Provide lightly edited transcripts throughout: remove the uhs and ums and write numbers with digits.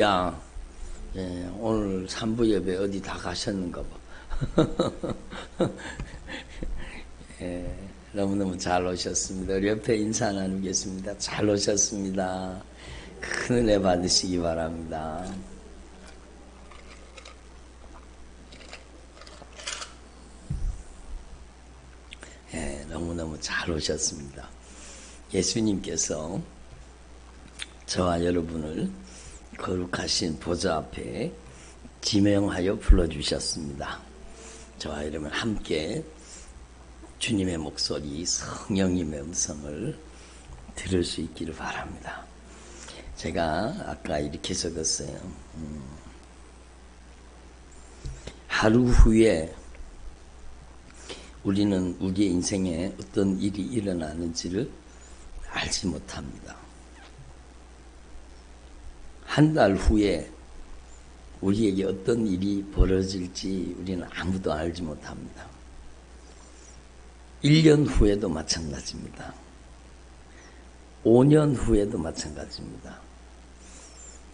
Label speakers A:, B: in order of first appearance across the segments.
A: 야, 오늘 산부 예배 어디 다 가셨는가 봐. 너무너무 잘 오셨습니다. 우리 옆에 인사 나누겠습니다. 잘 오셨습니다. 큰 은혜 받으시기 바랍니다. 너무너무 잘 오셨습니다. 예수님께서 저와 여러분을 거룩하신 보좌 앞에 지명하여 불러주셨습니다. 저와 여러분 함께 주님의 목소리, 성령님의 음성을 들을 수 있기를 바랍니다. 제가 아까 이렇게 적었어요. 하루 후에 우리는 우리의 인생에 어떤 일이 일어나는지를 알지 못합니다. 한 달 후에 우리에게 어떤 일이 벌어질지 우리는 아무도 알지 못합니다. 1년 후에도 마찬가지입니다. 5년 후에도 마찬가지입니다.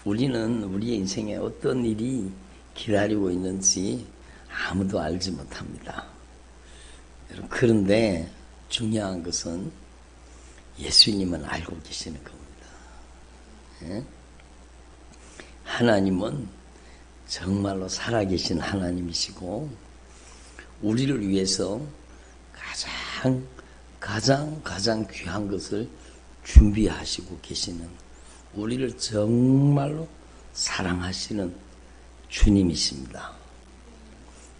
A: 우리는 우리의 인생에 어떤 일이 기다리고 있는지 아무도 알지 못합니다. 그런데 중요한 것은 예수님은 알고 계시는 겁니다. 하나님은 정말로 살아계신 하나님이시고 우리를 위해서 가장 귀한 것을 준비하시고 계시는, 우리를 정말로 사랑하시는 주님이십니다.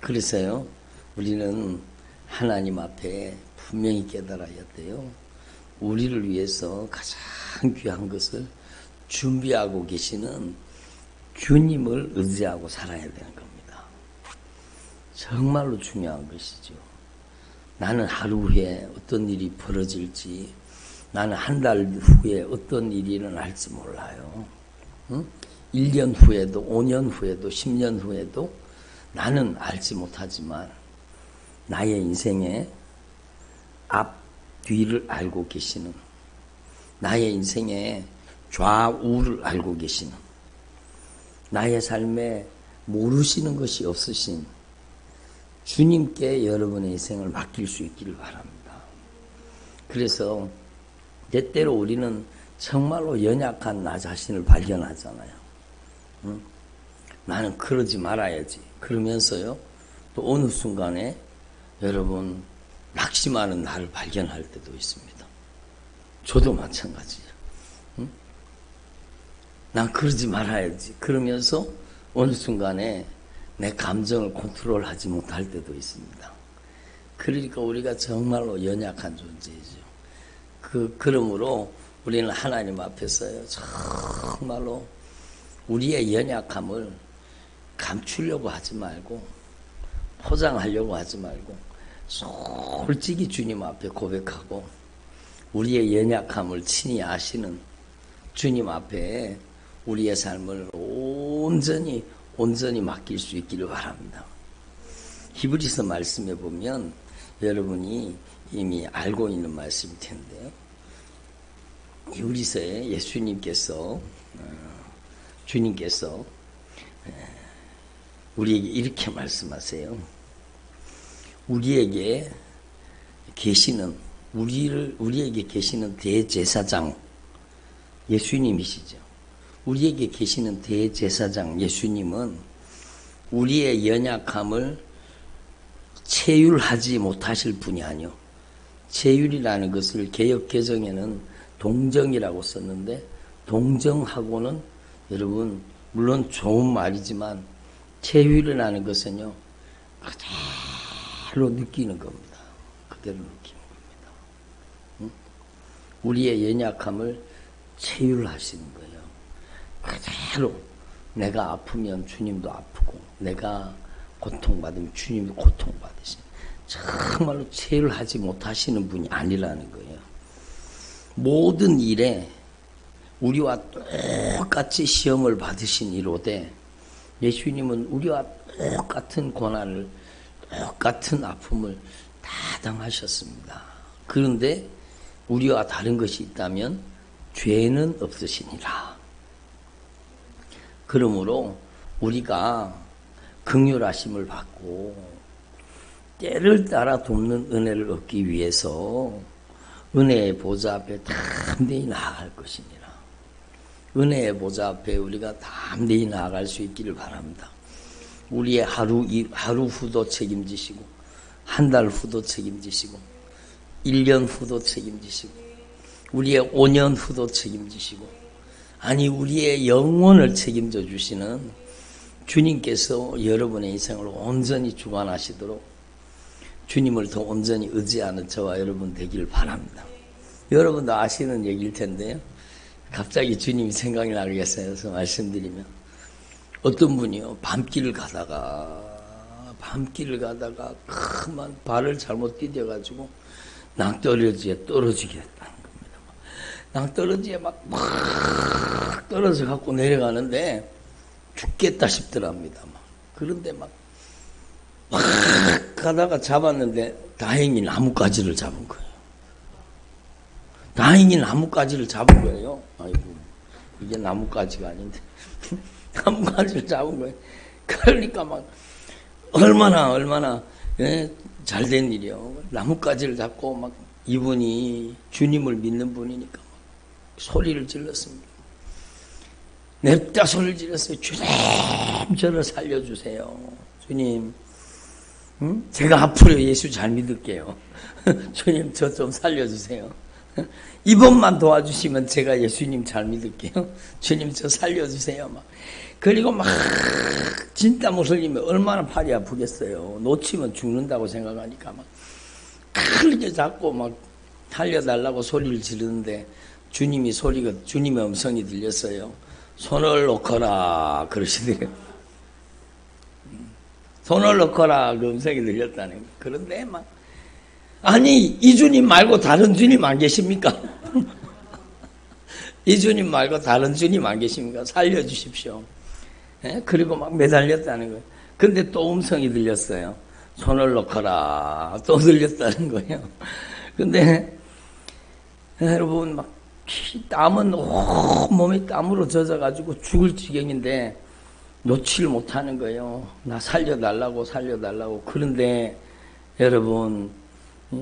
A: 그래서요, 우리는 하나님 앞에 분명히 깨달아야 돼요. 우리를 위해서 가장 귀한 것을 준비하고 계시는 주님을 의지하고 살아야 되는 겁니다. 정말로 중요한 것이죠. 나는 하루 후에 어떤 일이 벌어질지, 나는 한 달 후에 어떤 일이 일어날지 몰라요. 1년 후에도 5년 후에도 10년 후에도 나는 알지 못하지만 나의 인생의 앞, 뒤를 알고 계시는, 나의 인생의 좌우를 알고 계시는, 나의 삶에 모르시는 것이 없으신 주님께 여러분의 인생을 맡길 수 있기를 바랍니다. 그래서 때때로 우리는 정말로 연약한 나 자신을 발견하잖아요. 나는 그러지 말아야지. 그러면서요, 또 어느 순간에 여러분 낙심하는 나를 발견할 때도 있습니다. 저도 마찬가지예요. 난 그러지 말아야지. 그러면서 어느 순간에 내 감정을 컨트롤하지 못할 때도 있습니다. 그러니까 우리가 정말로 연약한 존재이죠. 그러므로 우리는 하나님 앞에서요, 정말로 우리의 연약함을 감추려고 하지 말고, 포장하려고 하지 말고, 솔직히 주님 앞에 고백하고, 우리의 연약함을 친히 아시는 주님 앞에 우리의 삶을 온전히 맡길 수 있기를 바랍니다. 히브리서 말씀에 보면 여러분이 이미 알고 있는 말씀일 텐데요. 히브리서에 주님께서 우리에게 이렇게 말씀하세요. 우리에게 계시는 대제사장 예수님이시죠. 우리에게 계시는 대제사장 예수님은 우리의 연약함을 체휼하지 못하실 분이 아니요. 체휼이라는 것을 개역 개정에는 동정이라고 썼는데, 동정하고는 여러분 물론 좋은 말이지만 체휼이라는 것은요, 그대로 느끼는 겁니다. 그대로 느끼는 겁니다. 우리의 연약함을 체휼하시는 거예요. 그대로 내가 아프면 주님도 아프고, 내가 고통받으면 주님도 고통받으시는, 정말로 체휼하지 못하시는 분이 아니라는 거예요. 모든 일에 우리와 똑같이 시험을 받으신 이로되 예수님은 우리와 똑같은 고난을, 똑같은 아픔을 다 당하셨습니다. 그런데 우리와 다른 것이 있다면 죄는 없으시니라. 그러므로 우리가 긍휼하심을 받고 때를 따라 돕는 은혜를 얻기 위해서 은혜의 보좌 앞에 담대히 나아갈 것이니라. 은혜의 보좌 앞에 우리가 담대히 나아갈 수 있기를 바랍니다. 우리의 하루 후도 책임지시고, 한 달 후도 책임지시고, 1년 후도 책임지시고, 우리의 5년 후도 책임지시고, 아니 우리의 영혼을 책임져 주시는 주님께서 여러분의 인생을 온전히 주관하시도록 주님을 더 온전히 의지하는 저와 여러분 되길 바랍니다. 여러분도 아시는 얘기일 텐데요. 갑자기 주님이 생각이 나겠어요. 그래서 말씀드리면, 어떤 분이요, 밤길을 가다가 그만 발을 잘못 디뎌가지고 낭떠러지에 떨어지게 됐다는 겁니다. 낭떠러지에 막 떨어져 갖고 내려가는데 죽겠다 싶더랍니다. 그런데 막 가다가 잡았는데 다행히 나뭇가지를 잡은 거예요. 다행히 나뭇가지를 잡은 거예요. 아이고, 이게 나뭇가지가 아닌데 나뭇가지를 잡은 거예요. 그러니까 막 얼마나 잘된 일이요. 나뭇가지를 잡고 막 이분이 주님을 믿는 분이니까 막 소리를 질렀습니다. 냅다 소리를 질렀어요. 주님, 저를 살려주세요. 주님, 제가 앞으로 예수 잘 믿을게요. 주님, 저 좀 살려주세요. 이번만 도와주시면 제가 예수님 잘 믿을게요. 주님, 저 살려주세요. 막. 그리고 막 진땀을 흘리면 얼마나 팔이 아프겠어요. 놓치면 죽는다고 생각하니까 막 크게 잡고 막 살려달라고 소리를 지르는데 주님의 음성이 들렸어요. 손을 놓거라 그러시더래요. 손을 놓거라 그 음성이 들렸다는 거예요. 그런데 막 아니 이 주님 말고 다른 주님 안 계십니까? 이 주님 말고 다른 주님 안 계십니까? 살려주십시오. 그리고 막 매달렸다는 거예요. 근데 또 음성이 들렸어요. 손을 놓거라. 또 들렸다는 거예요. 근데 여러분 막 땀은 온몸이 땀으로 젖어가지고 죽을 지경인데 놓지를 못하는 거예요. 나 살려달라고. 그런데 여러분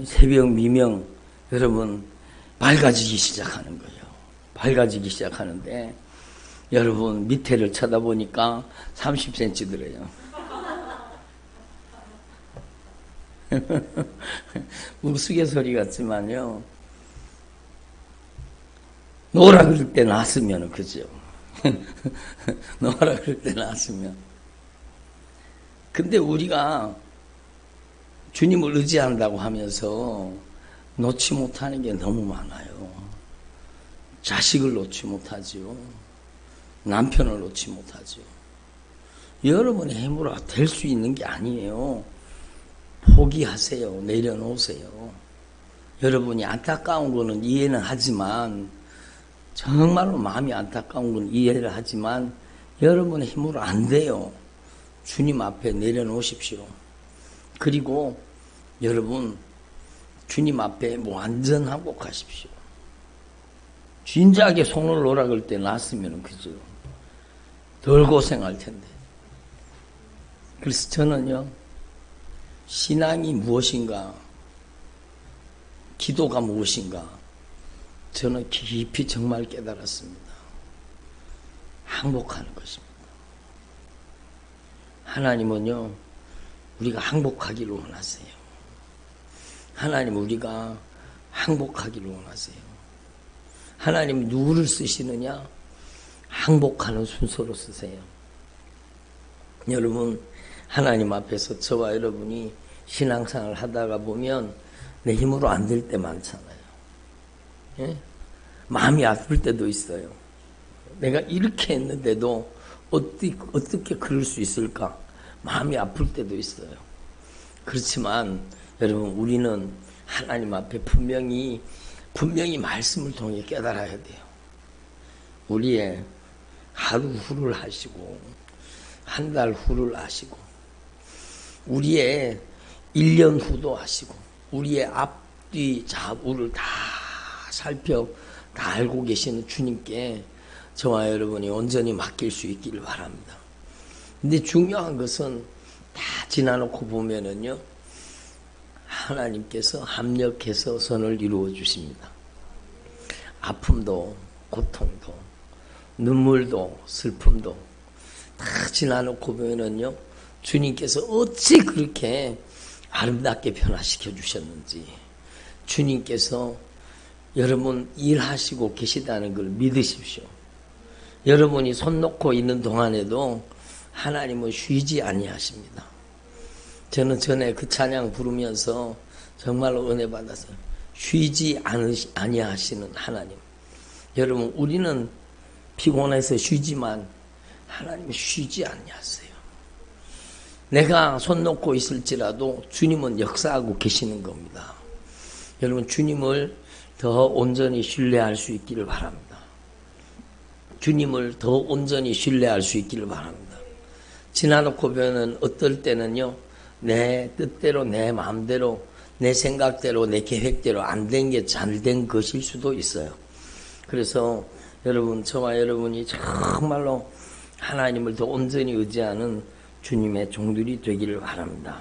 A: 새벽 미명 여러분 밝아지기 시작하는 거예요. 밝아지기 시작하는데 여러분 밑에를 쳐다보니까 30cm 들어요. 우스갯소리 같지만요. 노라 그럴 때 나왔으면 그죠. 노라 그럴 때 나왔으면. 근데 우리가 주님을 의지한다고 하면서 놓지 못하는 게 너무 많아요. 자식을 놓지 못하지요. 남편을 놓지 못하지요. 여러분의 힘으로 될 수 있는 게 아니에요. 포기하세요. 내려놓으세요. 여러분이 안타까운 거는 이해는 하지만 정말로 마음이 안타까운 건 이해를 하지만 여러분의 힘으로 안 돼요. 주님 앞에 내려놓으십시오. 그리고 여러분 주님 앞에 완전 항복하십시오. 진작에 손을 놓으라 그럴 때 놨으면 그죠. 덜 고생할 텐데. 그래서 저는요, 신앙이 무엇인가, 기도가 무엇인가, 저는 깊이 정말 깨달았습니다. 항복하는 것입니다. 하나님은요, 우리가 항복하기를 원하세요. 하나님 우리가 항복하기를 원하세요. 하나님 누구를 쓰시느냐? 항복하는 순서로 쓰세요. 여러분 하나님 앞에서 저와 여러분이 신앙생활을 하다가 보면 내 힘으로 안 될 때 많잖아요. 예? 마음이 아플 때도 있어요. 내가 이렇게 했는데도 어떻게 그럴 수 있을까? 마음이 아플 때도 있어요. 그렇지만 여러분 우리는 하나님 앞에 분명히 말씀을 통해 깨달아야 돼요. 우리의 하루 후를 하시고 한 달 후를 아시고 우리의 1년 후도 아시고 우리의 앞뒤 좌우를 다 살펴 다 알고 계시는 주님께 저와 여러분이 온전히 맡길 수 있기를 바랍니다. 근데 중요한 것은 다 지나놓고 보면은요, 하나님께서 합력해서 선을 이루어 주십니다. 아픔도, 고통도, 눈물도, 슬픔도 다 지나놓고 보면은요, 주님께서 어찌 그렇게 아름답게 변화시켜 주셨는지, 주님께서 여러분 일하시고 계시다는 걸 믿으십시오. 여러분이 손 놓고 있는 동안에도 하나님은 쉬지 아니하십니다. 저는 전에 그 찬양 부르면서 정말로 은혜 받았어요. 쉬지 아니하시는 하나님. 여러분, 우리는 피곤해서 쉬지만 하나님은 쉬지 아니하세요. 내가 손 놓고 있을지라도 주님은 역사하고 계시는 겁니다. 여러분, 주님을 더 온전히 신뢰할 수 있기를 바랍니다. 주님을 더 온전히 신뢰할 수 있기를 바랍니다. 지나놓고 보면 어떨 때는요, 내 뜻대로, 내 마음대로, 내 생각대로, 내 계획대로 안 된 게 잘 된 것일 수도 있어요. 그래서 여러분, 저와 여러분이 정말로 하나님을 더 온전히 의지하는 주님의 종들이 되기를 바랍니다.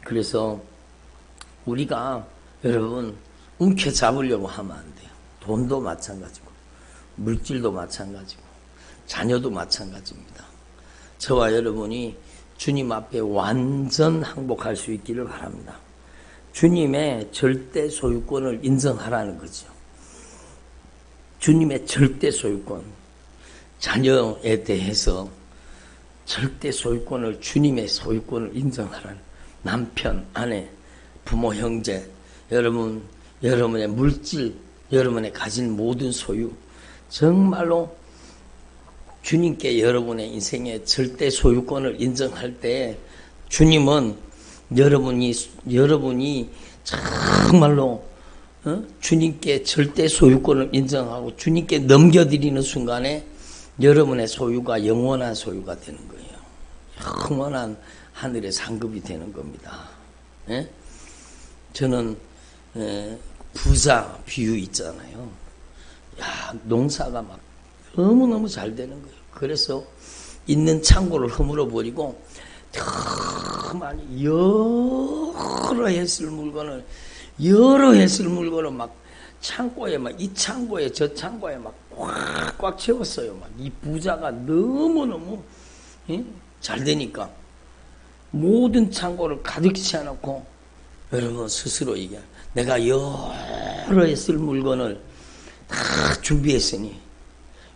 A: 그래서 우리가 여러분 움켜잡으려고 하면 안 돼요. 돈도 마찬가지고, 물질도 마찬가지고, 자녀도 마찬가지입니다. 저와 여러분이 주님 앞에 완전 항복할 수 있기를 바랍니다. 주님의 절대 소유권을 인정하라는 거죠. 주님의 절대 소유권, 자녀에 대해서 절대 소유권을, 주님의 소유권을 인정하라는, 남편, 아내, 부모, 형제, 여러분, 여러분의 물질, 여러분의 가진 모든 소유, 정말로 주님께 여러분의 인생의 절대 소유권을 인정할 때 주님은 여러분이 정말로 주님께 절대 소유권을 인정하고 주님께 넘겨드리는 순간에 여러분의 소유가 영원한 소유가 되는 거예요. 영원한 하늘의 상급이 되는 겁니다. 예? 저는 부자 비유 있잖아요. 야, 농사가 막 너무너무 잘 되는 거예요. 그래서 있는 창고를 허물어 버리고 더 많이 여러 해 쓸 물건을 막 창고에 막 이 창고에 저 창고에 막 꽉꽉 채웠어요. 막 이 부자가 너무너무 잘 되니까 모든 창고를 가득 채워놓고 여러분 스스로 얘기해. 내가 여러 해 쓸 물건을 다 준비했으니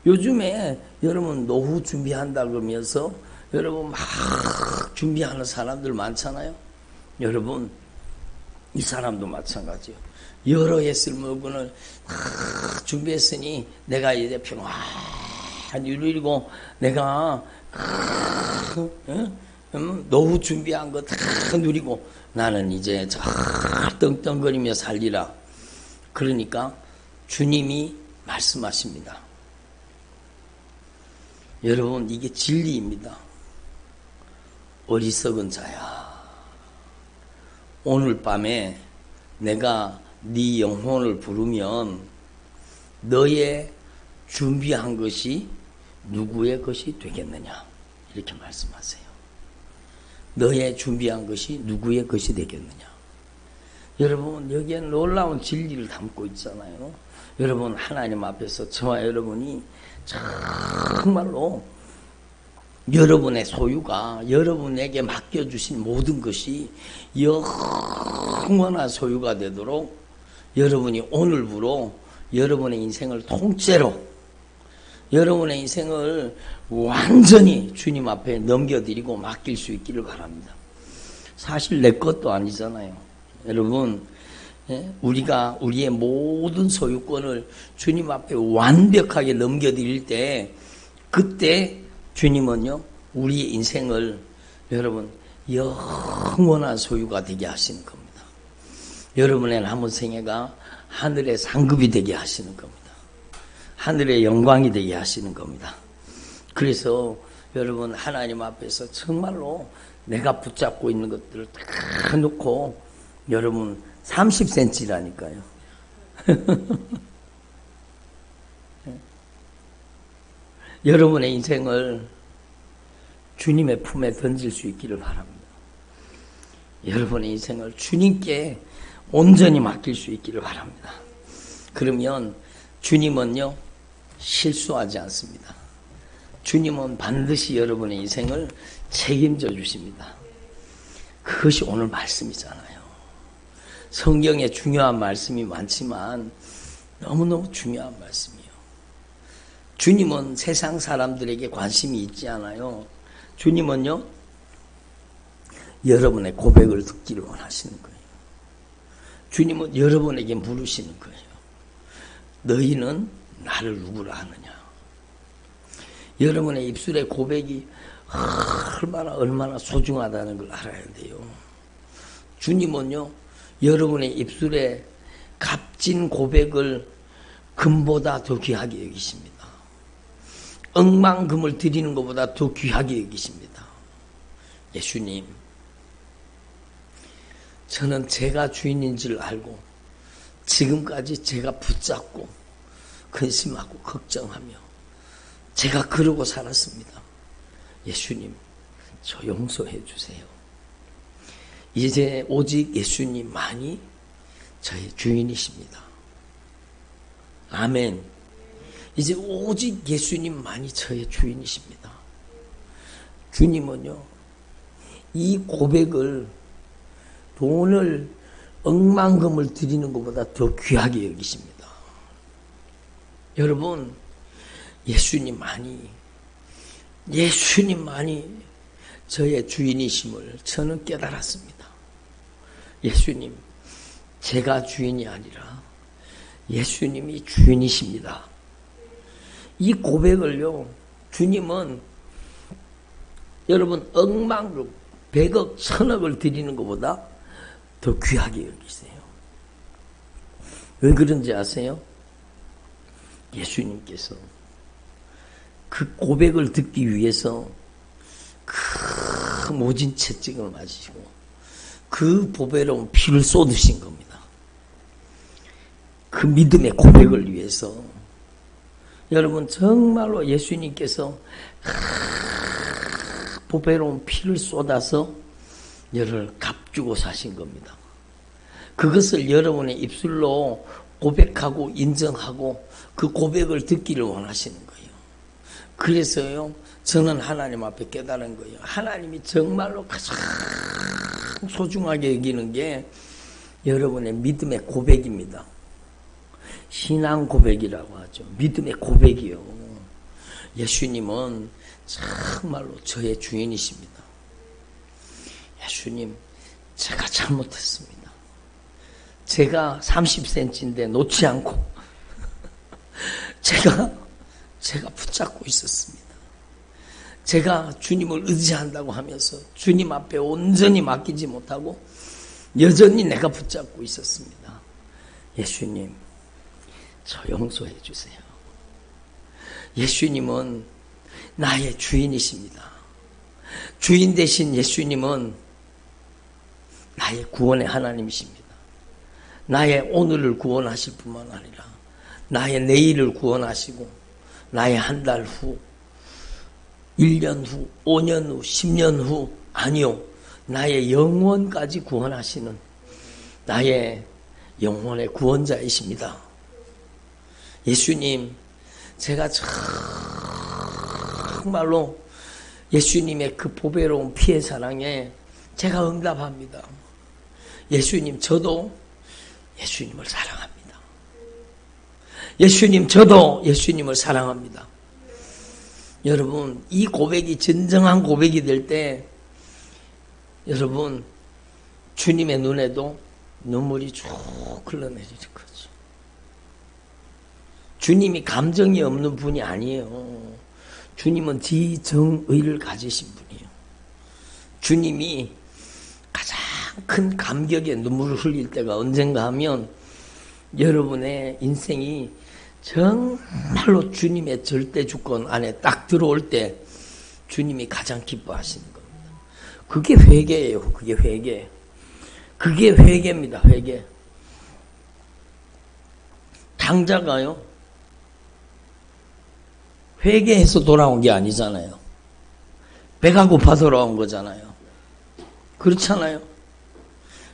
A: 요즘에 여러분 노후 준비한다 그러면서 여러분 막 준비하는 사람들 많잖아요. 여러분 이 사람도 마찬가지예요. 여러 해 쓸 물건을 다 준비했으니 내가 이제 평안히 누리고 내가 노후 준비한 거 다 누리고 나는 이제 잘 떵떵거리며 살리라. 그러니까 주님이 말씀하십니다. 여러분 이게 진리입니다. 어리석은 자야, 오늘 밤에 내가 네 영혼을 부르면 너의 준비한 것이 누구의 것이 되겠느냐, 이렇게 말씀하세요. 너의 준비한 것이 누구의 것이 되겠느냐. 여러분 여기에 놀라운 진리를 담고 있잖아요. 여러분 하나님 앞에서 저와 여러분이 정말로 여러분의 소유가, 여러분에게 맡겨주신 모든 것이 영원한 소유가 되도록 여러분이 오늘부로 여러분의 인생을 통째로, 여러분의 인생을 완전히 주님 앞에 넘겨드리고 맡길 수 있기를 바랍니다. 사실 내 것도 아니잖아요. 여러분, 우리가 우리의 모든 소유권을 주님 앞에 완벽하게 넘겨드릴 때, 그때 주님은요 우리의 인생을 여러분 영원한 소유가 되게 하시는 겁니다. 여러분의 남은 생애가 하늘의 상급이 되게 하시는 겁니다. 하늘의 영광이 되게 하시는 겁니다. 그래서 여러분 하나님 앞에서 정말로 내가 붙잡고 있는 것들을 다 놓고, 여러분 30cm라니까요. 여러분의 인생을 주님의 품에 던질 수 있기를 바랍니다. 여러분의 인생을 주님께 온전히 맡길 수 있기를 바랍니다. 그러면 주님은요, 실수하지 않습니다. 주님은 반드시 여러분의 인생을 책임져 주십니다. 그것이 오늘 말씀이잖아요. 성경에 중요한 말씀이 많지만 너무너무 중요한 말씀이에요. 주님은 세상 사람들에게 관심이 있지 않아요. 주님은요, 여러분의 고백을 듣기를 원하시는 거예요. 주님은 여러분에게 물으시는 거예요. 너희는 나를 누구라 하느냐? 여러분의 입술의 고백이 얼마나 소중하다는 걸 알아야 돼요. 주님은요, 여러분의 입술에 값진 고백을 금보다 더 귀하게 여기십니다. 억만금을 드리는 것보다 더 귀하게 여기십니다. 예수님, 저는 제가 주인인 줄 알고 지금까지 제가 붙잡고 근심하고 걱정하며 제가 그러고 살았습니다. 예수님, 저 용서해 주세요. 이제 오직 예수님만이 저의 주인이십니다. 아멘. 이제 오직 예수님만이 저의 주인이십니다. 주님은요, 이 고백을 돈을 억만금을 드리는 것보다 더 귀하게 여기십니다. 여러분, 예수님만이 저의 주인이심을 저는 깨달았습니다. 예수님, 제가 주인이 아니라 예수님이 주인이십니다. 이 고백을요, 주님은 여러분 억만금, 100억, 1000억을 드리는 것보다 더 귀하게 여기세요. 왜 그런지 아세요? 예수님께서 그 고백을 듣기 위해서 그 모진 채찍을 맞으시고 그 보배로운 피를 쏟으신 겁니다. 그 믿음의 고백을 위해서. 여러분, 정말로 예수님께서 보배로운 피를 쏟아서 여러분을 값주고 사신 겁니다. 그것을 여러분의 입술로 고백하고 인정하고 그 고백을 듣기를 원하시는 거예요. 그래서요, 저는 하나님 앞에 깨달은 거예요. 하나님이 정말로 가장 소중하게 여기는 게 여러분의 믿음의 고백입니다. 신앙 고백이라고 하죠. 믿음의 고백이요. 예수님은 정말로 저의 주인이십니다. 예수님, 제가 잘못했습니다. 제가 30cm인데 놓지 않고 제가 붙잡고 있었습니다. 제가 주님을 의지한다고 하면서 주님 앞에 온전히 맡기지 못하고 여전히 내가 붙잡고 있었습니다. 예수님, 저 용서해 주세요. 예수님은 나의 주인이십니다. 주인 대신 예수님은 나의 구원의 하나님이십니다. 나의 오늘을 구원하실 뿐만 아니라 나의 내일을 구원하시고 나의 한 달 후, 1년 후, 5년 후, 10년 후, 아니요, 나의 영혼까지 구원하시는 나의 영혼의 구원자이십니다. 예수님, 제가 정말로 예수님의 그 보배로운 피의 사랑에 제가 응답합니다. 예수님, 저도 예수님을 사랑합니다. 예수님, 저도 예수님을 사랑합니다. 여러분, 이 고백이 진정한 고백이 될 때 여러분, 주님의 눈에도 눈물이 쭉 흘러내릴 거죠. 주님이 감정이 없는 분이 아니에요. 주님은 지정의를 가지신 분이에요. 주님이 가장 큰 감격의 눈물을 흘릴 때가 언젠가 하면 여러분의 인생이 정말로 주님의 절대 주권 안에 딱 들어올 때 주님이 가장 기뻐하시는 겁니다. 그게 회개예요. 그게 회개. 그게 회개입니다. 회개. 당자가요, 회개해서 돌아온 게 아니잖아요. 배가 고파 돌아온 거잖아요. 그렇잖아요.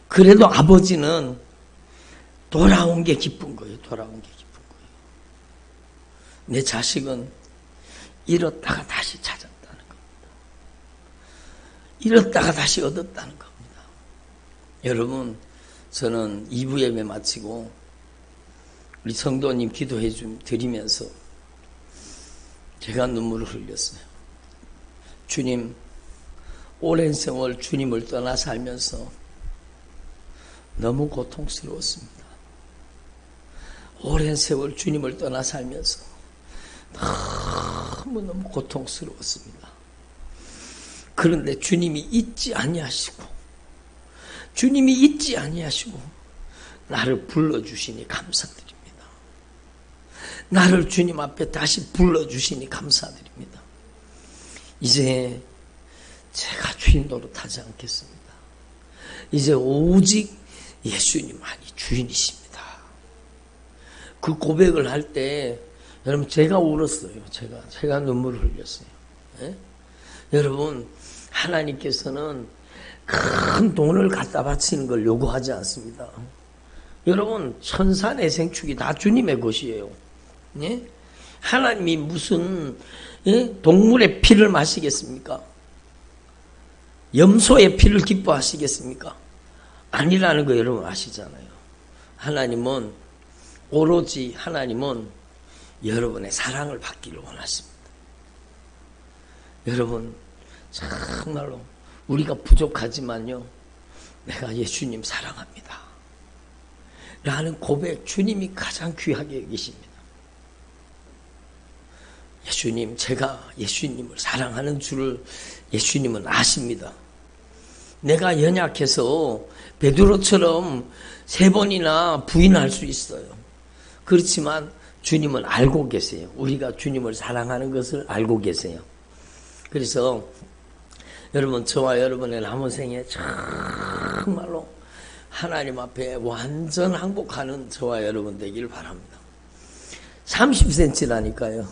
A: 그래도 아버지는 돌아온 게 기쁜 거예요. 돌아온 게 기쁜 거예요. 내 자식은 잃었다가 다시 찾았다는 겁니다. 잃었다가 다시 얻었다는 겁니다. 여러분, 저는 2부 예배 마치고 우리 성도님 기도해 드리면서 제가 눈물을 흘렸어요. 주님, 오랜 세월 주님을 떠나 살면서 너무 고통스러웠습니다. 오랜 세월 주님을 떠나 살면서 너무 고통스러웠습니다. 그런데 주님이 잊지 아니하시고 나를 불러주시니 감사드립니다. 나를 주님 앞에 다시 불러주시니 감사드립니다. 이제 제가 주인 노릇하지 않겠습니다. 이제 오직 예수님만이 주인이십니다. 그 고백을 할 때 여러분 제가 울었어요. 제가 눈물을 흘렸어요. 예? 여러분, 하나님께서는 큰 돈을 갖다 바치는 걸 요구하지 않습니다. 여러분, 천사내생축이 다 주님의 것이에요. 예? 하나님이 무슨 동물의 피를 마시겠습니까? 염소의 피를 기뻐하시겠습니까? 아니라는 거 여러분 아시잖아요. 오로지 하나님은 여러분의 사랑을 받기를 원하십니다. 여러분, 정말로 우리가 부족하지만요, 내가 예수님 사랑합니다 라는 고백, 주님이 가장 귀하게 여기십니다. 예수님, 제가 예수님을 사랑하는 줄을 예수님은 아십니다. 내가 연약해서 베드로처럼 3번이나 부인할 수 있어요. 그렇지만 주님은 알고 계세요. 우리가 주님을 사랑하는 것을 알고 계세요. 그래서 여러분, 저와 여러분의 남은 생에 정말로 하나님 앞에 완전 항복하는 저와 여러분 되기를 바랍니다. 30cm라니까요.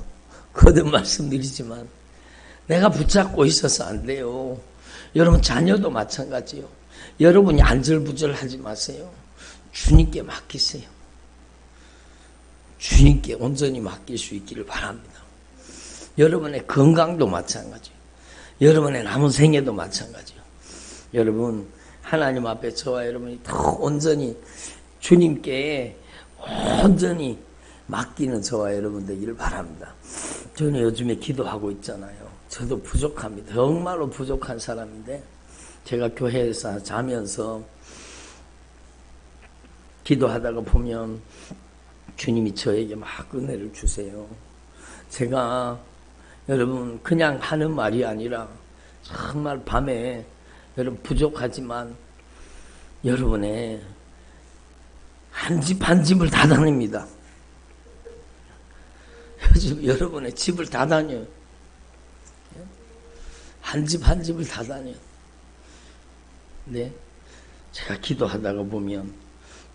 A: 거듭 말씀드리지만 내가 붙잡고 있어서 안 돼요. 여러분, 자녀도 마찬가지요. 여러분이 안절부절하지 마세요. 주님께 맡기세요. 주님께 온전히 맡길 수 있기를 바랍니다. 여러분의 건강도 마찬가지요. 여러분의 남은 생애도 마찬가지요. 여러분, 하나님 앞에 저와 여러분이 더 온전히 주님께 온전히 맡기는 저와 여러분 되기를 바랍니다. 저는 요즘에 기도하고 있잖아요. 저도 부족합니다. 정말로 부족한 사람인데 제가 교회에서 자면서 기도하다가 보면 주님이 저에게 막 은혜를 주세요. 제가 여러분 그냥 하는 말이 아니라 정말 밤에 여러분 부족하지만 여러분의 한 집 한 집을 다 다닙니다. 요즘 여러분의 집을 다 다녀요. 한 집 한 집을 다 다녀요. 네, 제가 기도하다가 보면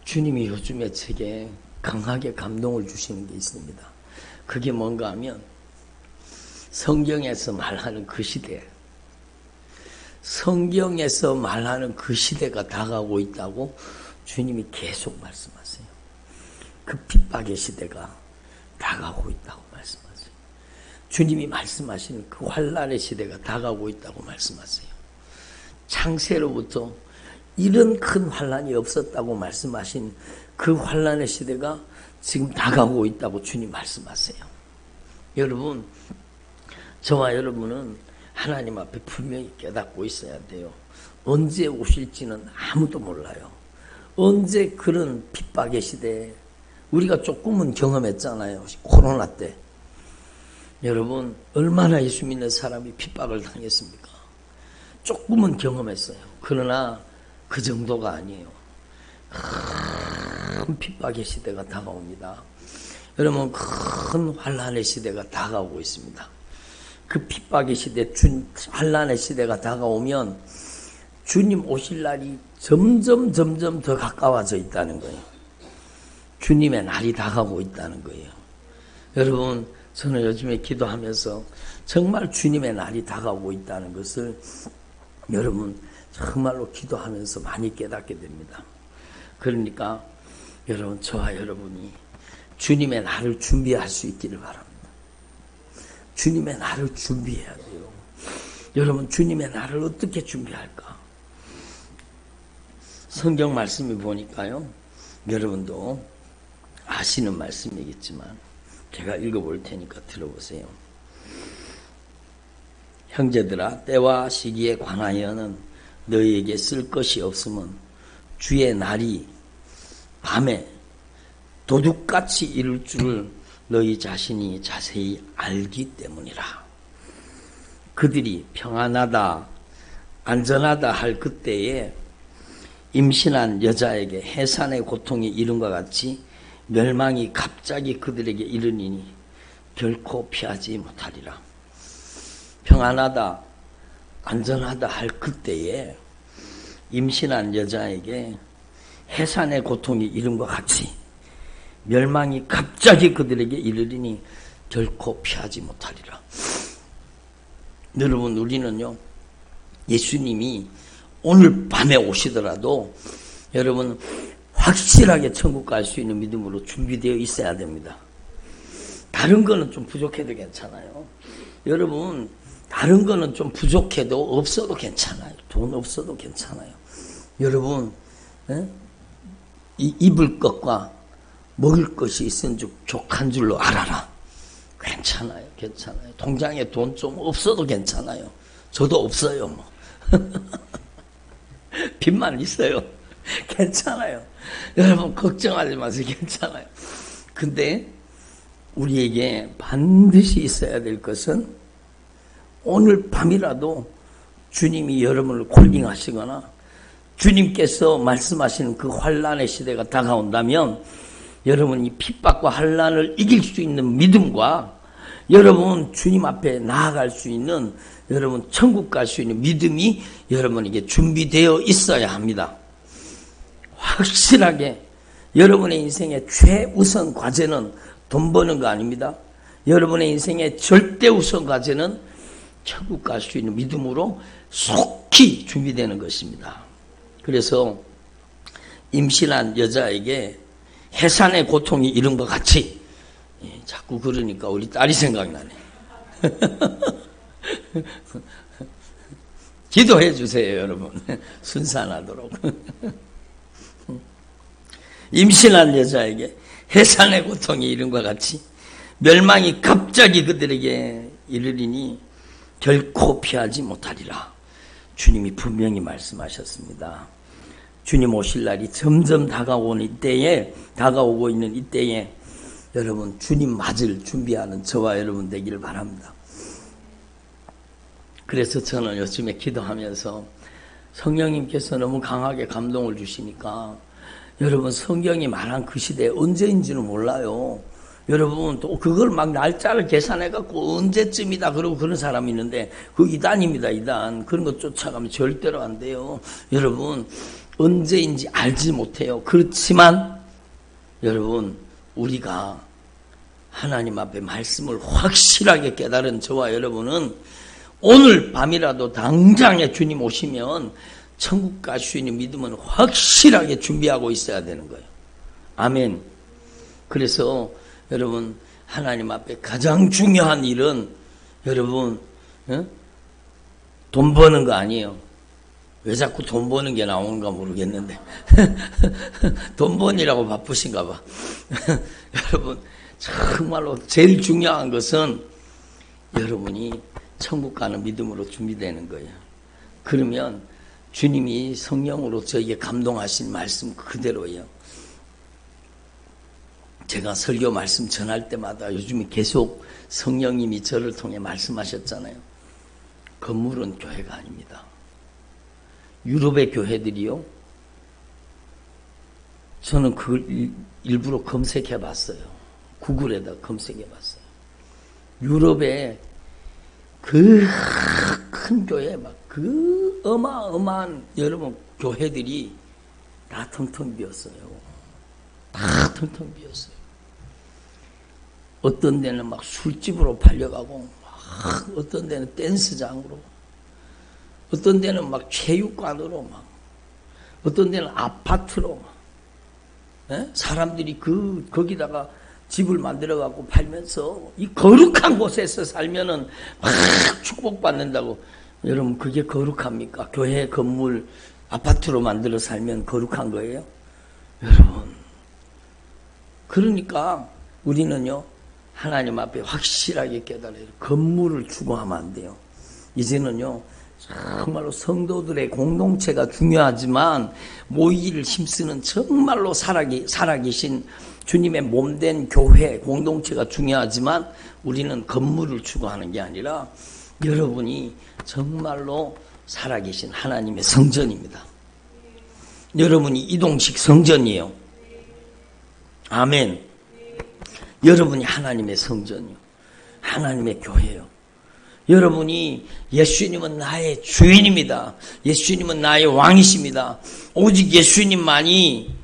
A: 주님이 요즘에 제게 강하게 감동을 주시는 게 있습니다. 그게 뭔가 하면 성경에서 말하는 그 시대, 성경에서 말하는 그 시대가 다가오고 있다고 주님이 계속 말씀하세요. 그 핍박의 시대가 다가오고 있다고 말씀하세요. 주님이 말씀하시는 그 환난의 시대가 다가오고 있다고 말씀하세요. 창세로부터 이런 큰 환난이 없었다고 말씀하신 그 환난의 시대가 지금 다가오고 있다고 주님 말씀하세요. 여러분, 저와 여러분은 하나님 앞에 분명히 깨닫고 있어야 돼요. 언제 오실지는 아무도 몰라요. 언제 그런 핍박의 시대에 우리가 조금은 경험했잖아요. 코로나 때. 여러분, 얼마나 예수 믿는 사람이 핍박을 당했습니까? 조금은 경험했어요. 그러나 그 정도가 아니에요. 큰 핍박의 시대가 다가옵니다. 여러분, 큰 환난의 시대가 다가오고 있습니다. 그 핍박의 시대, 환난의 시대가 다가오면 주님 오실 날이 점점 더 가까워져 있다는 거예요. 주님의 날이 다가오고 있다는 거예요. 여러분, 저는 요즘에 기도하면서 정말 주님의 날이 다가오고 있다는 것을 여러분 정말로 기도하면서 많이 깨닫게 됩니다. 그러니까 여러분, 저와 여러분이 주님의 날을 준비할 수 있기를 바랍니다. 주님의 날을 준비해야 돼요. 여러분, 주님의 날을 어떻게 준비할까? 성경 말씀을 보니까요, 여러분도 아시는 말씀이겠지만 제가 읽어볼 테니까 들어보세요. 형제들아, 때와 시기에 관하여는 너희에게 쓸 것이 없으면 주의 날이 밤에 도둑같이 이룰 줄을 너희 자신이 자세히 알기 때문이라. 그들이 평안하다, 안전하다 할 그때에 임신한 여자에게 해산의 고통이 이른과 같이 멸망이 갑자기 그들에게 이르니니 결코 피하지 못하리라. 평안하다, 안전하다 할 그때에 임신한 여자에게 해산의 고통이 이른과 같이 멸망이 갑자기 그들에게 이르리니 결코 피하지 못하리라. 여러분, 우리는요, 예수님이 오늘 밤에 오시더라도 여러분 확실하게 천국 갈 수 있는 믿음으로 준비되어 있어야 됩니다. 다른 거는 좀 부족해도 괜찮아요. 여러분, 다른 거는 좀 부족해도 없어도 괜찮아요. 돈 없어도 괜찮아요. 여러분, 이 입을 것과 먹을 것이 있은 줄 족한 줄로 알아라. 괜찮아요. 괜찮아요. 통장에 돈 좀 없어도 괜찮아요. 저도 없어요. 뭐. 빚만 있어요. 괜찮아요. 여러분, 걱정하지 마세요. 괜찮아요. 근데 우리에게 반드시 있어야 될 것은 오늘 밤이라도 주님이 여러분을 콜링하시거나 주님께서 말씀하시는 그 환난의 시대가 다가온다면 여러분이 핍박과 환난을 이길 수 있는 믿음과 여러분 주님 앞에 나아갈 수 있는, 여러분 천국 갈 수 있는 믿음이 여러분에게 준비되어 있어야 합니다. 확실하게 여러분의 인생의 최우선 과제는 돈 버는 거 아닙니다. 여러분의 인생의 절대 우선 과제는 천국 갈 수 있는 믿음으로 속히 준비되는 것입니다. 그래서 임신한 여자에게 해산의 고통이 이른 것 같이, 자꾸 그러니까 우리 딸이 생각나네. 기도해 주세요, 여러분. 순산하도록. 임신한 여자에게 해산의 고통이 이른 것 같이 멸망이 갑자기 그들에게 이르리니 결코 피하지 못하리라. 주님이 분명히 말씀하셨습니다. 주님 오실 날이 점점 다가오고 있는 이때에 여러분 주님 맞을 준비하는 저와 여러분 되기를 바랍니다. 그래서 저는 요즘에 기도하면서 성령님께서 너무 강하게 감동을 주시니까 여러분 성경이 말한 그 시대 언제인지는 몰라요. 여러분 또 그걸 막 날짜를 계산해갖고 언제쯤이다 그러고 그런 사람이 있는데 그 이단입니다. 이단. 그런 거 쫓아가면 절대로 안 돼요. 여러분 언제인지 알지 못해요. 그렇지만 여러분 우리가 하나님 앞에 말씀을 확실하게 깨달은 저와 여러분은 오늘 밤이라도 당장에 주님 오시면 천국 갈 수 있는 믿음은 확실하게 준비하고 있어야 되는 거예요. 아멘. 그래서 여러분 하나님 앞에 가장 중요한 일은 여러분 돈 버는 거 아니에요. 왜 자꾸 돈 버는 게 나오는가 모르겠는데 돈 버니라고 바쁘신가 봐. 여러분 정말로 제일 중요한 것은 여러분이 천국 가는 믿음으로 준비되는 거예요. 그러면 주님이 성령으로 저에게 감동하신 말씀 그대로예요. 제가 설교 말씀 전할 때마다 요즘에 계속 성령님이 저를 통해 말씀하셨잖아요. 건물은 교회가 아닙니다. 유럽의 교회들이요. 저는 그걸 일부러 검색해 봤어요. 구글에다 검색해 봤어요. 유럽의 그 큰 교회, 그 어마어마한 여러분 교회들이 다 텅텅 비었어요. 다 텅텅 비었어요. 어떤 데는 막 술집으로 팔려가고, 막 어떤 데는 댄스장으로, 어떤 데는 막 체육관으로, 막 어떤 데는 아파트로, 막 사람들이 거기다가 집을 만들어갖고 팔면서 이 거룩한 곳에서 살면은 막 축복받는다고. 여러분, 그게 거룩합니까? 교회 건물 아파트로 만들어 살면 거룩한 거예요? 여러분, 그러니까 우리는요, 하나님 앞에 확실하게 깨달아요. 건물을 추구하면 안 돼요. 이제는요, 정말로 성도들의 공동체가 중요하지만 모이기를 힘쓰는 정말로 살아계신 주님의 몸된 교회 공동체가 중요하지만 우리는 건물을 추구하는 게 아니라 여러분이 정말로 살아계신 하나님의 성전입니다. 여러분이 이동식 성전이에요. 아멘. 여러분이 하나님의 성전이요, 하나님의 교회요. 여러분이 예수님은 나의 주인입니다. 예수님은 나의 왕이십니다. 오직 예수님만이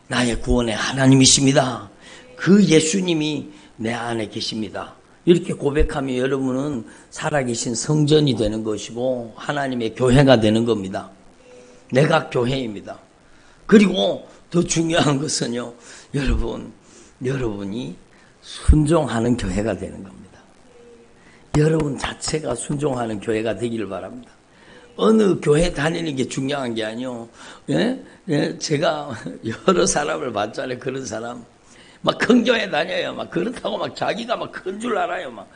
A: 나의 구원의 하나님이십니다. 그 예수님이 내 안에 계십니다. 이렇게 고백하면 여러분은 살아계신 성전이 되는 것이고 하나님의 교회가 되는 겁니다. 내가 교회입니다. 그리고 더 중요한 것은요, 여러분이 순종하는 교회가 되는 겁니다. 여러분 자체가 순종하는 교회가 되기를 바랍니다. 어느 교회 다니는 게 중요한 게 아니요. 제가 여러 사람을 봤잖아요. 그런 사람. 막 큰 교회 다녀요. 막 그렇다고 막 자기가 막 큰 줄 알아요. 막.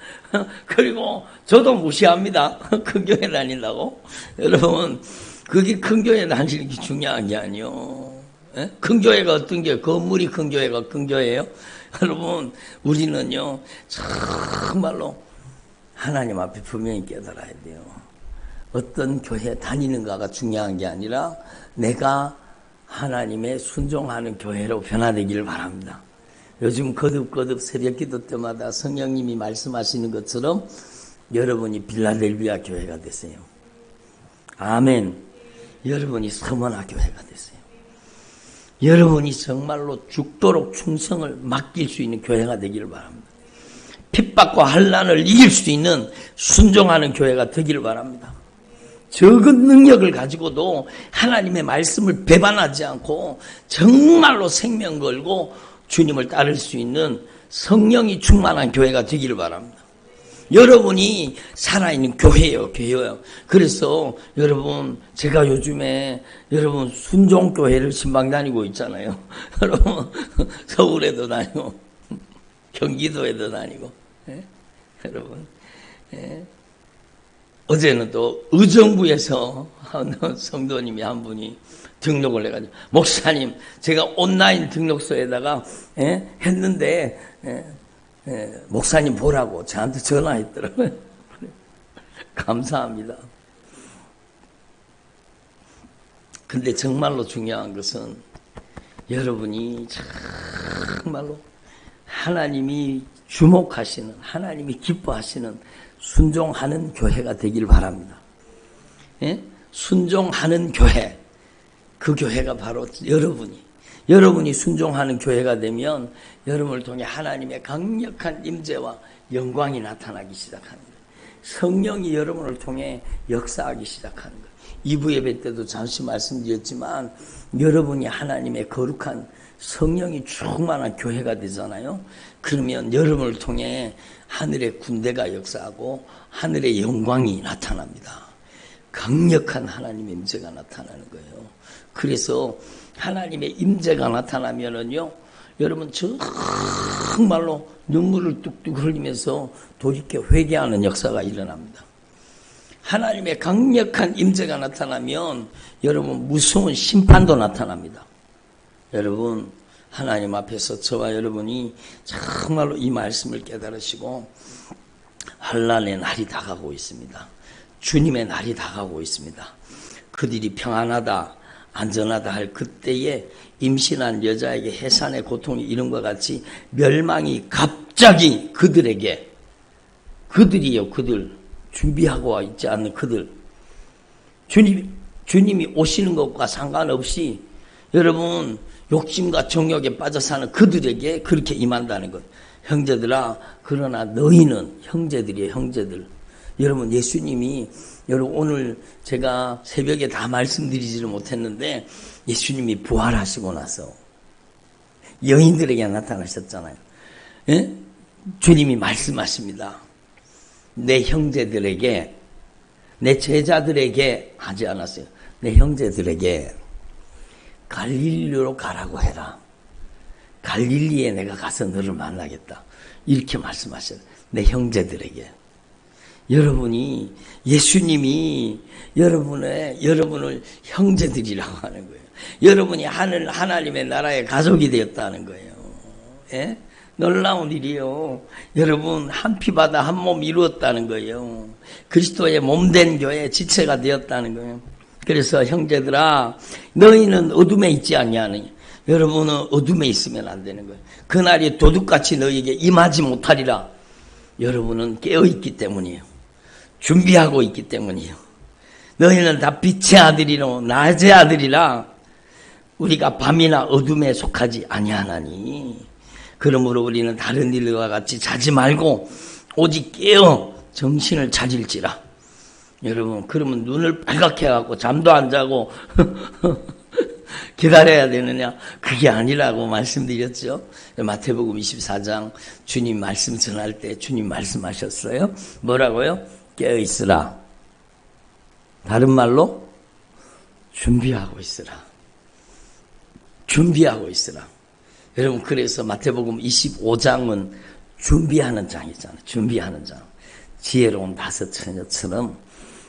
A: 그리고 저도 무시합니다. 큰 교회 다닌다고. 여러분, 그게 큰 교회 다니는 게 중요한 게 아니요. 큰 교회가 어떤 게, 건물이 큰 교회가 큰 교회예요? 여러분, 우리는요, 정말로 하나님 앞에 분명히 깨달아야 돼요. 어떤 교회 다니는가가 중요한 게 아니라 내가 하나님의 순종하는 교회로 변화되기를 바랍니다. 요즘 거듭거듭 새벽기도 때마다 성령님이 말씀하시는 것처럼 여러분이 빌라델비아 교회가 되세요. 아멘. 여러분이 서머나 교회가 되세요. 여러분이 정말로 죽도록 충성을 맡길 수 있는 교회가 되기를 바랍니다. 핍박과 환난을 이길 수 있는 순종하는 교회가 되기를 바랍니다. 적은 능력을 가지고도 하나님의 말씀을 배반하지 않고 정말로 생명 걸고 주님을 따를 수 있는 성령이 충만한 교회가 되기를 바랍니다. 여러분이 살아있는 교회예요, 교회예요. 그래서 여러분, 제가 요즘에 여러분 순종교회를 신방 다니고 있잖아요. 여러분, 서울에도 다니고 경기도에도 다니고. 여러분, 어제는 또 의정부에서 성도님이 한 분이 등록을 해가지고, 목사님, 제가 온라인 등록소에다가 했는데 목사님 보라고 저한테 전화했더라고요. 감사합니다. 근데 정말로 중요한 것은 여러분이 정말로 하나님이 주목하시는, 하나님이 기뻐하시는 순종하는 교회가 되길 바랍니다. 순종하는 교회, 그 교회가 바로 여러분이 순종하는 교회가 되면 여러분을 통해 하나님의 강력한 임재와 영광이 나타나기 시작합니다. 성령이 여러분을 통해 역사하기 시작하는 거예요. 2부 예배 때도 잠시 말씀드렸지만 여러분이 하나님의 거룩한 성령이 충만한 교회가 되잖아요. 그러면 여러분을 통해 하늘의 군대가 역사하고 하늘의 영광이 나타납니다. 강력한 하나님의 임재가 나타나는 거예요. 그래서 하나님의 임재가 나타나면은요, 여러분 정말로 눈물을 뚝뚝 흘리면서 돌이켜 회개하는 역사가 일어납니다. 하나님의 강력한 임재가 나타나면 여러분 무서운 심판도 나타납니다. 여러분, 하나님 앞에서 저와 여러분이 정말로 이 말씀을 깨달으시고 환난의 날이 다가오고 있습니다. 주님의 날이 다가오고 있습니다. 그들이 평안하다, 안전하다 할 그때에 임신한 여자에게 해산의 고통이 이른과 같이 멸망이 갑자기 그들에게, 그들이요, 그들, 준비하고 있지 않는 그들, 주님이 오시는 것과 상관없이 여러분 욕심과 정욕에 빠져 사는 그들에게 그렇게 임한다는 것. 형제들아, 그러나 너희는 형제들이에요, 형제들. 여러분, 예수님이, 여러분, 오늘 제가 새벽에 다 말씀드리지를 못했는데, 예수님이 부활하시고 나서 여인들에게 나타나셨잖아요. 예? 주님이 말씀하십니다. 내 형제들에게, 내 제자들에게 하지 않았어요. 내 형제들에게 갈릴리로 가라고 해라. 갈릴리에 내가 가서 너를 만나겠다. 이렇게 말씀하셨어요. 내 형제들에게. 여러분이, 예수님이 여러분을 형제들이라고 하는 거예요. 여러분이 하나님의 나라의 가족이 되었다는 거예요. 예? 놀라운 일이요. 여러분, 한 피바다 한 몸 이루었다는 거예요. 그리스도의 몸된 교회 지체가 되었다는 거예요. 그래서 형제들아, 너희는 어둠에 있지 아니하느냐. 여러분은 어둠에 있으면 안 되는 거예요. 그날이 도둑같이 너희에게 임하지 못하리라. 여러분은 깨어있기 때문이에요. 준비하고 있기 때문이에요. 너희는 다 빛의 아들이로 낮의 아들이라. 우리가 밤이나 어둠에 속하지 아니하나니. 그러므로 우리는 다른 일과 같이 자지 말고 오직 깨어 정신을 차릴지라. 여러분, 그러면 눈을 빨갛게 해갖고 잠도 안 자고 기다려야 되느냐? 그게 아니라고 말씀드렸죠. 마태복음 24장 주님 말씀 전할 때 주님 말씀하셨어요. 뭐라고요? 깨어있으라. 다른 말로 준비하고 있으라. 준비하고 있으라. 여러분, 그래서 마태복음 25장은 준비하는 장이잖아요. 준비하는 장. 지혜로운 다섯 처녀처럼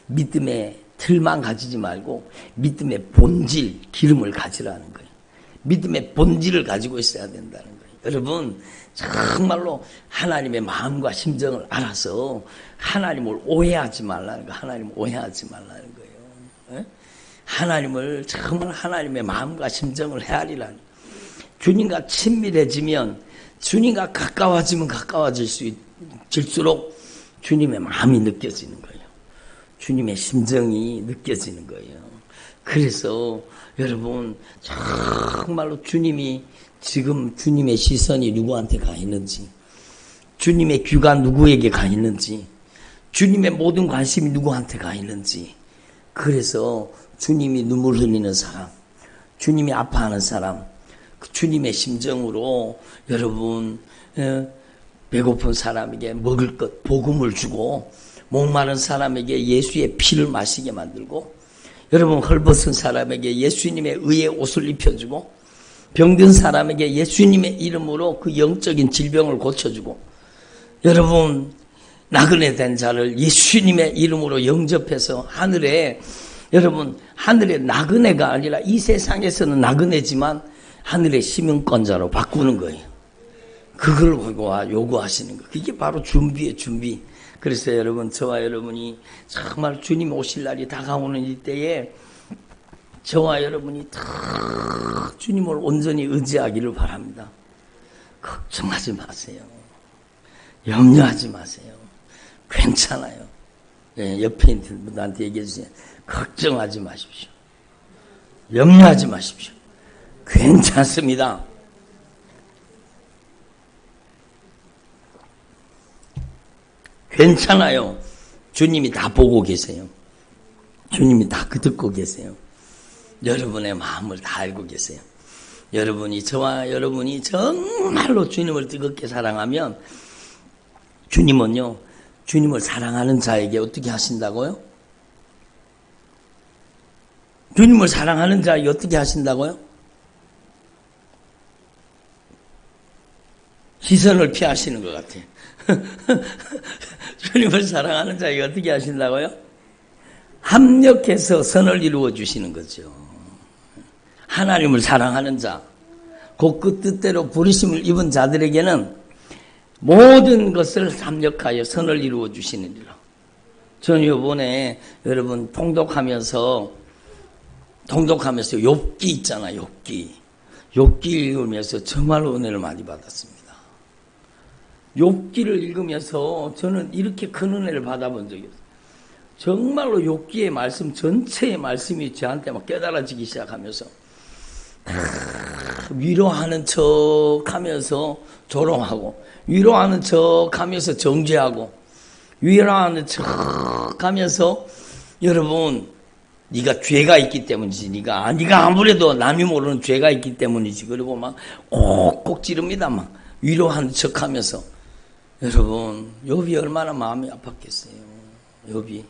A: 믿음의 틀만 가지지 말고 믿음의 본질, 기름을 가지라는 거예요. 믿음의 본질을 가지고 있어야 된다는 거예요. 여러분, 정말로 하나님의 마음과 심정을 알아서 하나님을 오해하지 말라는 거예요. 하나님을 오해하지 말라는 거예요. 예? 하나님을 정말 하나님의 마음과 심정을 헤아리라는 거예요. 주님과 친밀해지면, 주님과 가까워지면 가까워질수록 주님의 마음이 느껴지는 거예요. 주님의 심정이 느껴지는 거예요. 그래서 여러분, 정말로 주님이 지금 주님의 시선이 누구한테 가 있는지, 주님의 귀가 누구에게 가 있는지, 주님의 모든 관심이 누구한테 가 있는지, 그래서 주님이 눈물 흘리는 사람, 주님이 아파하는 사람, 주님의 심정으로 여러분, 배고픈 사람에게 먹을 것, 복음을 주고, 목마른 사람에게 예수의 피를 마시게 만들고, 여러분, 헐벗은 사람에게 예수님의 의의 옷을 입혀주고, 병든 사람에게 예수님의 이름으로 그 영적인 질병을 고쳐주고, 여러분, 나그네 된 자를 예수님의 이름으로 영접해서 하늘에, 여러분, 하늘의 나그네가 아니라 이 세상에서는 나그네지만 하늘의 시민권자로 바꾸는 거예요. 그걸 요구하시는 거예요. 그게 바로 준비예요, 준비. 그래서 여러분, 저와 여러분이 정말 주님 오실 날이 다가오는 이때에 저와 여러분이 다 주님을 온전히 의지하기를 바랍니다. 걱정하지 마세요. 염려하지 마세요. 괜찮아요. 예, 옆에 있는 분한테 얘기해 주세요. 걱정하지 마십시오. 염려하지 마십시오. 괜찮습니다. 괜찮아요. 주님이 다 보고 계세요. 주님이 다 듣고 계세요. 여러분의 마음을 다 알고 계세요. 여러분이, 저와 여러분이 정말로 주님을 뜨겁게 사랑하면 주님은요, 주님을 사랑하는 자에게 어떻게 하신다고요? 주님을 사랑하는 자에게 어떻게 하신다고요? 시선을 피하시는 것 같아요. 주님을 사랑하는 자에게 어떻게 하신다고요? 합력해서 선을 이루어 주시는 거죠. 하나님을 사랑하는 자, 곧 그 뜻대로 부르심을 입은 자들에게는 모든 것을 합력하여 선을 이루어 주시느니라. 저는 이번에 여러분 통독하면서 욥기 있잖아요. 욥기 읽으면서 정말로 은혜를 많이 받았습니다. 욥기를 읽으면서 저는 이렇게 큰 은혜를 받아본 적이 없어요. 정말로 욥기의 말씀 전체의 말씀이 저한테 막 깨달아지기 시작하면서 위로하는 척 하면서 조롱하고, 위로하는 척 하면서 정죄하고, 위로하는 척 하면서, 여러분, 네가 죄가 있기 때문이지. 네가 아무래도 남이 모르는 죄가 있기 때문이지. 그리고 막 꼭꼭 찌릅니다. 막 위로하는 척하면서. 여러분, 욥이 얼마나 마음이 아팠겠어요. 욥이.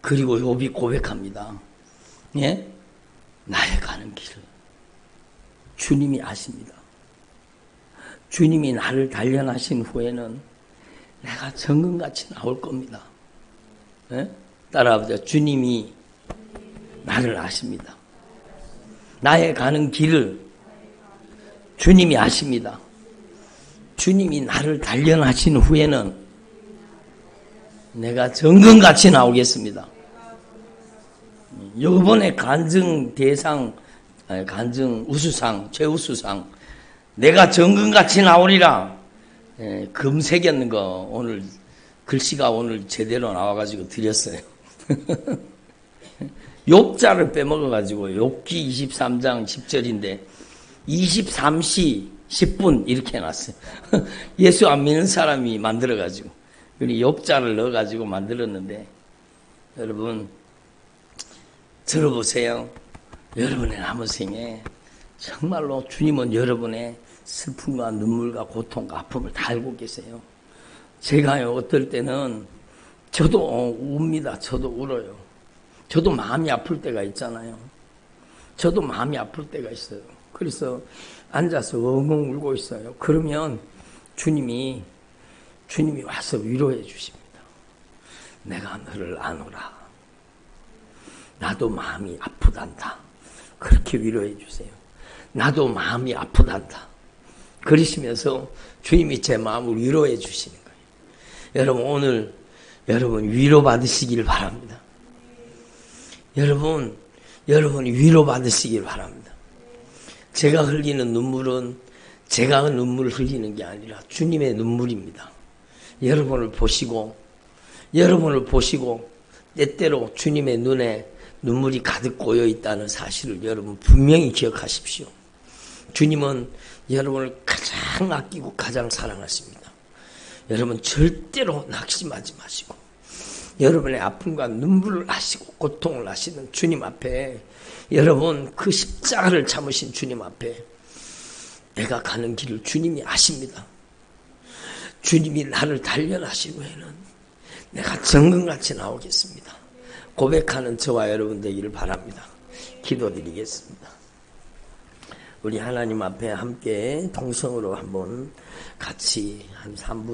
A: 그리고 욥이 고백합니다. 예? 나의 가는 길을 주님이 아십니다. 주님이 나를 단련하신 후에는 내가 정금같이 나올 겁니다. 예? 따라하보자. 주님이 나를 아십니다. 나의 가는 길을 주님이 아십니다. 주님이 나를 단련하신 후에는 내가 정금같이 나오겠습니다. 이번에 간증 대상, 간증 우수상, 최우수상, 내가 정금같이 나오리라. 금 새겼는 거 오늘 글씨가 오늘 제대로 나와가지고 드렸어요. 욥자를 빼먹어가지고 욥기 23장 10절인데 23시 10분 이렇게 해놨어요. 예수 안 믿는 사람이 만들어가지고 우리 욥자를 넣어가지고 만들었는데 여러분 들어보세요. 여러분의 남은 생에 정말로 주님은 여러분의 슬픔과 눈물과 고통과 아픔을 다 알고 계세요. 제가요 어떨 때는 저도 웁니다. 저도 울어요. 저도 마음이 아플 때가 있잖아요. 저도 마음이 아플 때가 있어요. 그래서 앉아서 엉엉 울고 있어요. 그러면 주님이 와서 위로해 주십니다. 내가 너를 아노라. 나도 마음이 아프단다. 그렇게 위로해 주세요. 나도 마음이 아프단다. 그러시면서 주님이 제 마음을 위로해 주시는 거예요. 여러분 오늘 여러분 위로받으시길 바랍니다. 여러분 위로받으시길 바랍니다. 제가 흘리는 눈물은 제가 눈물을 흘리는 게 아니라 주님의 눈물입니다. 여러분을 보시고 때때로 주님의 눈에 눈물이 가득 고여 있다는 사실을 여러분 분명히 기억하십시오. 주님은 여러분을 가장 아끼고 가장 사랑하십니다. 여러분 절대로 낙심하지 마시고 여러분의 아픔과 눈물을 아시고 고통을 아시는 주님 앞에 여러분 그 십자가를 참으신 주님 앞에 내가 가는 길을 주님이 아십니다. 주님이 나를 단련하신 후에는 내가 정금같이 나오겠습니다. 고백하는 저와 여러분 되기를 바랍니다. 기도드리겠습니다. 우리 하나님 앞에 함께 동성으로 한번 같이 한 3분